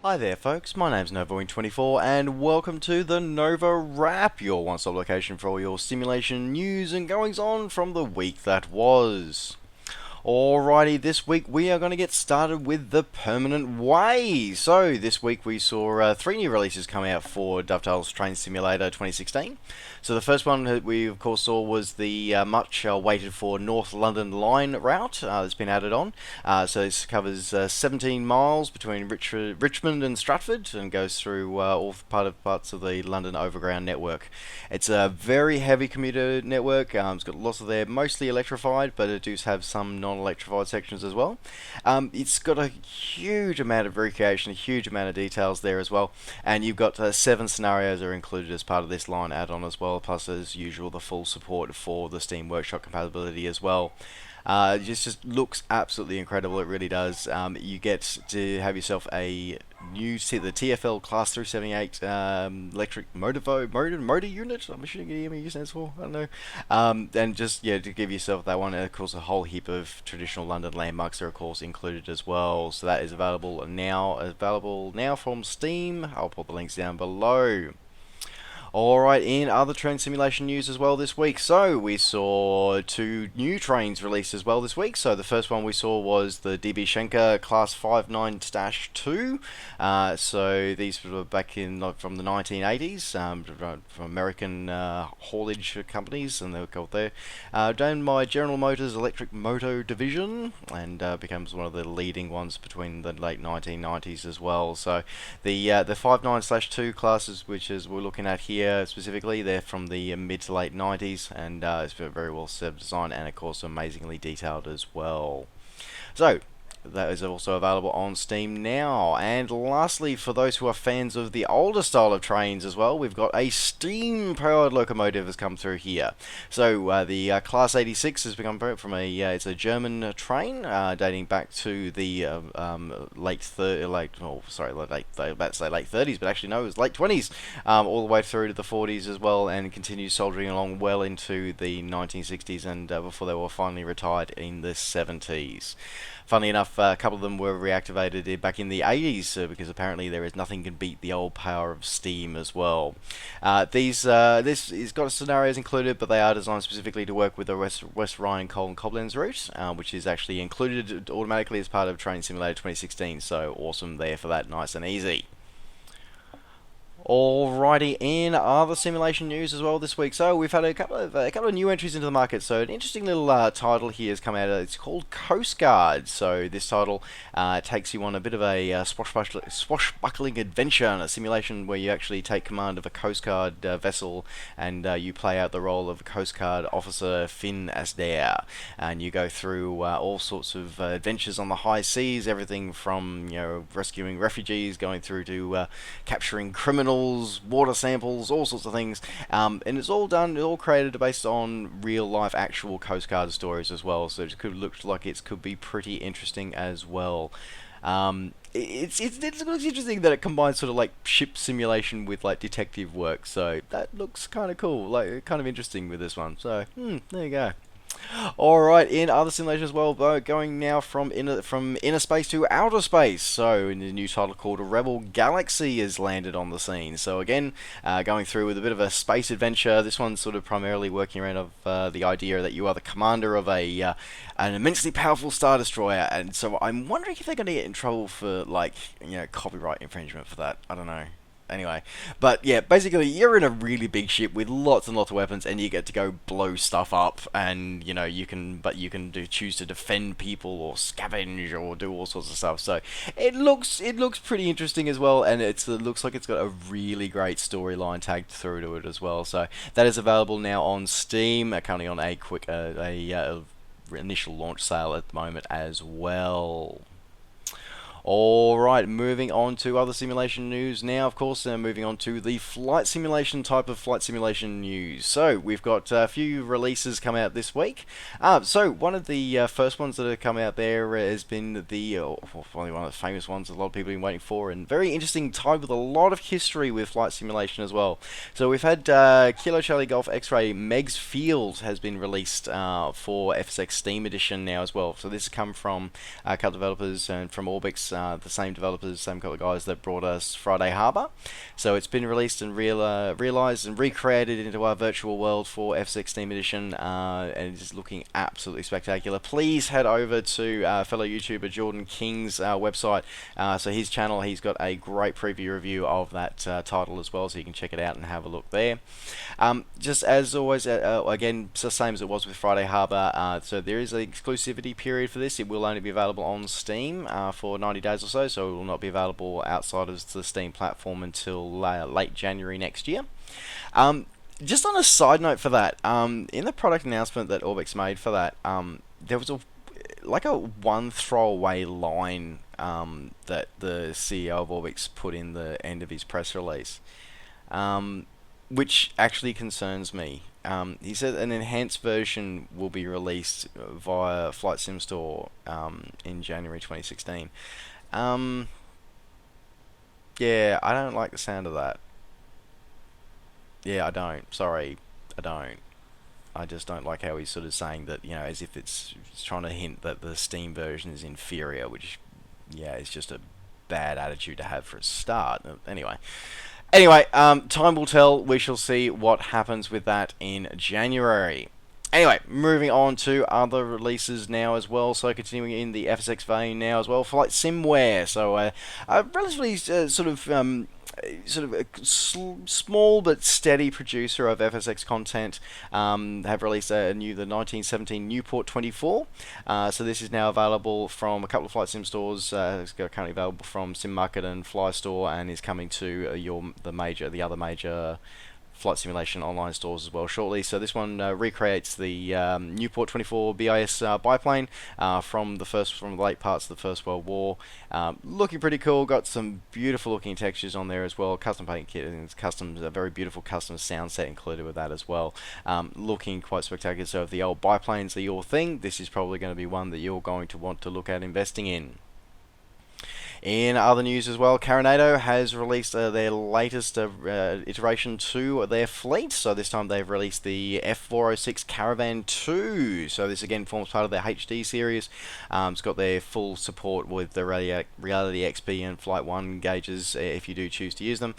Hi there folks, my name's NovaWrap and welcome to the NovaWrap, your one-stop location for all your simulation news and goings on from the week that was. Alrighty, this week we are going to get started with the permanent way. So this week we saw three new releases come out for Dovetail's Train Simulator 2016. So the first one that we of course saw was the much waited for North London Line route that's been added on. So this covers 17 miles between Richmond and Stratford and goes through all parts of the London Overground network. It's a very heavy commuter network. It's got lots of there, mostly electrified, but it does have some non-electrified sections as well. It's got a huge amount of recreation, a huge amount of details there as well, and you've got 7 scenarios are included as part of this line add-on as well, plus as usual the full support for the Steam Workshop compatibility as well. It just looks absolutely incredible. It really does. You get to have yourself a new the TFL Class 378 electric motor unit. I'm assuming EMU stands for. I don't know. And just to give yourself that one. And of course, a whole heap of traditional London landmarks are of course included as well. So that is available now from Steam. I'll put the links down below. Alright, in other train simulation news as well this week, so we saw 2 new trains released as well this week. So the first one we saw was the DB Schenker Class 59-2. So these were back in from the 1980s, from American haulage companies, and they were called there. Done by General Motors Electric Motor Division, and becomes one of the leading ones between the late 1990s as well. So the 59/2 classes, which is we're looking at here specifically, they're from the mid to late 90s, and it's very well designed and of course amazingly detailed as well. So that is also available on Steam now. And lastly, for those who are fans of the older style of trains as well, we've got a steam-powered locomotive has come through here. So the Class 86 has become from it's a German train dating back to the late 30s, but actually no, it was late 20s, all the way through to the 40s as well, and continues soldiering along well into the 1960s, and before they were finally retired in the 70s. Funnily enough, a couple of them were reactivated back in the 80s because apparently there is nothing can beat the old power of steam as well. This has got scenarios included, but they are designed specifically to work with the West Rhine Coal and Koblenz route, which is actually included automatically as part of Train Simulator 2016. So awesome there for that, nice and easy. Alrighty, in other simulation news as well this week. So we've had a couple of new entries into the market. So an interesting little title here has come out. It's called Coast Guard. So this title takes you on a bit of a swashbuckling adventure and a simulation where you actually take command of a Coast Guard vessel, and you play out the role of Coast Guard officer Finn Asdair, and you go through all sorts of adventures on the high seas, everything from rescuing refugees, going through to capturing criminals, water samples, all sorts of things, and it's all created based on real life actual Coast Guard stories as well, so it could look like it could be pretty interesting as well. It looks interesting that it combines sort of like ship simulation with like detective work, so that looks kind of cool, like kind of interesting with this one, so there you go. Alright, in other simulations as well, going now from inner space to outer space. So, in the new title called Rebel Galaxy has landed on the scene. So again, going through with a bit of a space adventure. This one's sort of primarily working around the idea that you are the commander of an immensely powerful Star Destroyer. And so I'm wondering if they're going to get in trouble for, like, copyright infringement for that. I don't know. Anyway, but yeah, basically you're in a really big ship with lots and lots of weapons, and you get to go blow stuff up, and you can choose to defend people or scavenge or do all sorts of stuff. So it looks pretty interesting as well, and it looks like it's got a really great storyline tagged through to it as well. So that is available now on Steam, currently on a quick initial launch sale at the moment as well. Alright, moving on to other simulation news now, of course, moving on to the flight simulation type of flight simulation news. So, we've got a few releases come out this week. So, one of the first ones that have come out there has been probably one of the famous ones a lot of people have been waiting for, and very interesting, tied with a lot of history with flight simulation as well. So, we've had Kilo Charlie Golf X-Ray Meigs Field has been released for FSX Steam Edition now as well. So, this has come from a couple developers and from Orbix guys, the same developers, same couple of guys that brought us Friday Harbor. So it's been released and realized and recreated into our virtual world for F6 Steam Edition, and it's looking absolutely spectacular. Please head over to fellow YouTuber Jordan King's website. So his channel, he's got a great preview review of that title as well, so you can check it out and have a look there. Just as always, again, the same as it was with Friday Harbor, so there is an exclusivity period for this. It will only be available on Steam for 90 days or so it will not be available outside of the Steam platform until late January next year. Just on a side note for that, in the product announcement that Orbix made for that, there was a one throwaway line that the CEO of Orbix put in the end of his press release, which actually concerns me. He said an enhanced version will be released via Flight Sim Store in January 2016. Yeah, I don't like the sound of that. Yeah, I don't. Sorry, I don't. I just don't like how he's sort of saying that, as if it's trying to hint that the Steam version is inferior, which, yeah, is just a bad attitude to have for a start. Anyway, time will tell. We shall see what happens with that in January. Anyway, moving on to other releases now as well. So continuing in the FSX vein now as well, FlySimWare. So a relatively small but steady producer of FSX content, have released the 1917 Nieuport 24. So this is now available from a couple of Flight Sim stores. It's currently available from Sim Market and Fly Store, and is coming to the other major flight simulation online stores as well shortly. So this one recreates the Nieuport 24 BIS biplane from the late parts of the First World War. Looking pretty cool. Got some beautiful looking textures on there as well. Custom paint kit and a very beautiful custom sound set included with that as well. Looking quite spectacular. So if the old biplanes are your thing, this is probably going to be one that you're going to want to look at investing in. In other news as well, Carenado has released their latest iteration to their fleet. So this time they've released the F406 CARAVAN 2. So this again forms part of their HD series. It's got their full support with the Reality XP and Flight 1 gauges if you do choose to use them.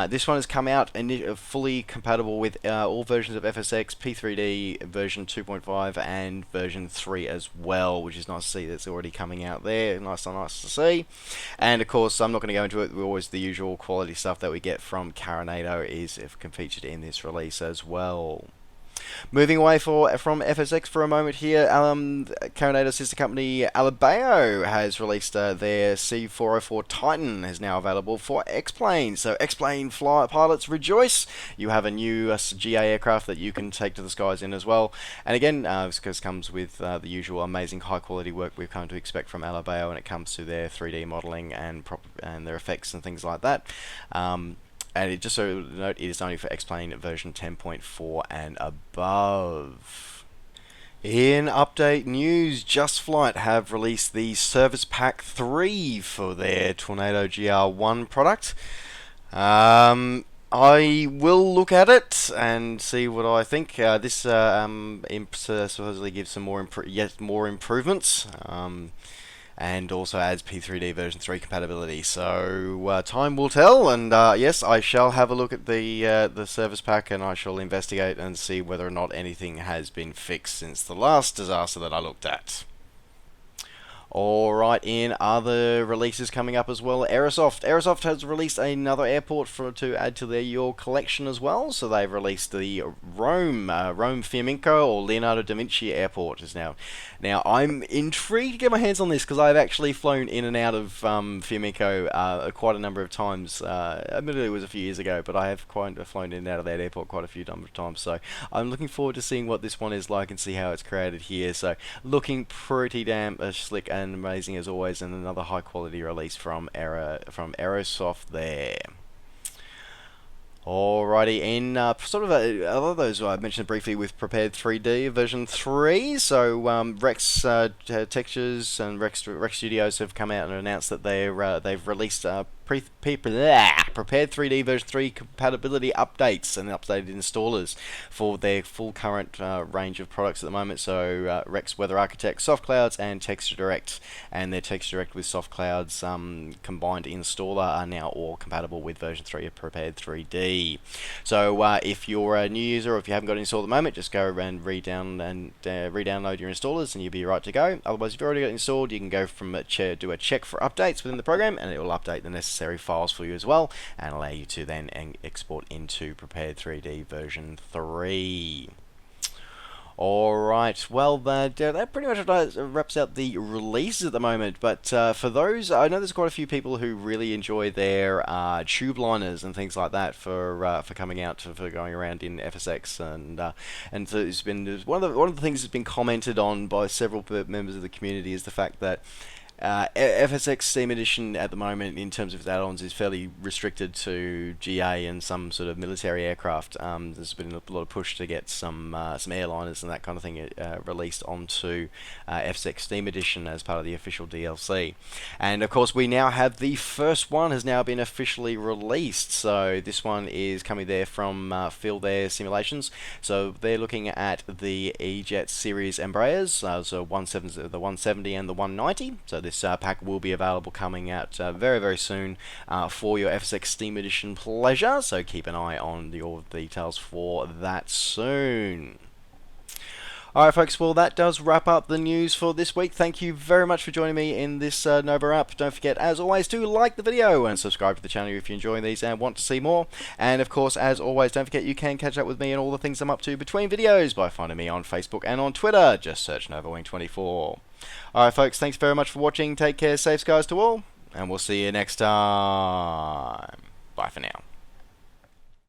This one has come out fully compatible with all versions of FSX, P3D, version 2.5 and version 3 as well, which is nice to see that's already coming out there. Nice to see. And of course, I'm not going to go into it. Always the usual quality stuff that we get from Carenado is featured in this release as well. Moving away from FSX for a moment here, Carenado's sister company Alabeo has released their C404 Titan is now available for X-Plane. So X-Plane pilots rejoice! You have a new GA aircraft that you can take to the skies in as well. And again, this comes with the usual amazing high quality work we've come to expect from Alabeo when it comes to their 3D modelling and their effects and things like that. And just so note, it is only for X-Plane version 10.4 and above. In update news, Just Flight have released the Service Pack 3 for their Tornado GR1 product. I will look at it and see what I think. This supposedly gives some more improvements. And also adds P3D version 3 compatibility. So time will tell, and yes, I shall have a look at the service pack, and I shall investigate and see whether or not anything has been fixed since the last disaster that I looked at. Alright, in other releases coming up as well, Aerosoft has released another airport to add to your collection as well. So they've released the Rome Fiumicino or Leonardo da Vinci Airport is now. Now I'm intrigued to get my hands on this because I've actually flown in and out of Fiumicino quite a number of times. Admittedly it was a few years ago, but I have flown in and out of that airport quite a few number of times. So I'm looking forward to seeing what this one is like and see how it's created here. So looking pretty damn slick and amazing as always, and another high quality release from Aerosoft there. Alrighty, in sort of other those I mentioned briefly with Prepared 3D version 3, so Rex Textures and Rex Studios have come out and announced that they've released prepared 3D version 3 compatibility updates and updated installers for their full current range of products at the moment. So Rex Weather Architect, Soft Clouds, and Texture Direct, and their Texture Direct with Soft Clouds combined installer are now all compatible with version 3 of Prepared 3D. So if you're a new user or if you haven't got it installed at the moment, just go and re-download your installers and you'll be right to go. Otherwise, if you've already got it installed, you can go from do a check for updates within the program, and it will update the necessary files for you as well, and allow you to then export into Prepared 3D version 3. Alright, well, that pretty much wraps out the releases at the moment, but for those, I know there's quite a few people who really enjoy their tube liners and things like that for coming out, for going around in FSX, and so it's been one of the things that's been commented on by several members of the community is the fact that FSX Steam Edition at the moment, in terms of its add-ons, is fairly restricted to GA and some sort of military aircraft. There's been a lot of push to get some airliners and that kind of thing released onto FSX Steam Edition as part of the official DLC. And of course, we now have the first one has now been officially released. So this one is coming there from Field Air Simulations. So they're looking at the E-Jet series Embraers, so the 170 and the 190. So this pack will be available coming out very, very soon for your FSX Steam Edition pleasure, so keep an eye on all the details for that soon. Alright folks, well that does wrap up the news for this week. Thank you very much for joining me in this NovaWrap. Don't forget, as always, to like the video and subscribe to the channel if you're enjoying these and want to see more. And of course, as always, don't forget you can catch up with me and all the things I'm up to between videos by finding me on Facebook and on Twitter. Just search NovaWing24. Alright folks, thanks very much for watching. Take care, safe skies to all, and we'll see you next time. Bye for now.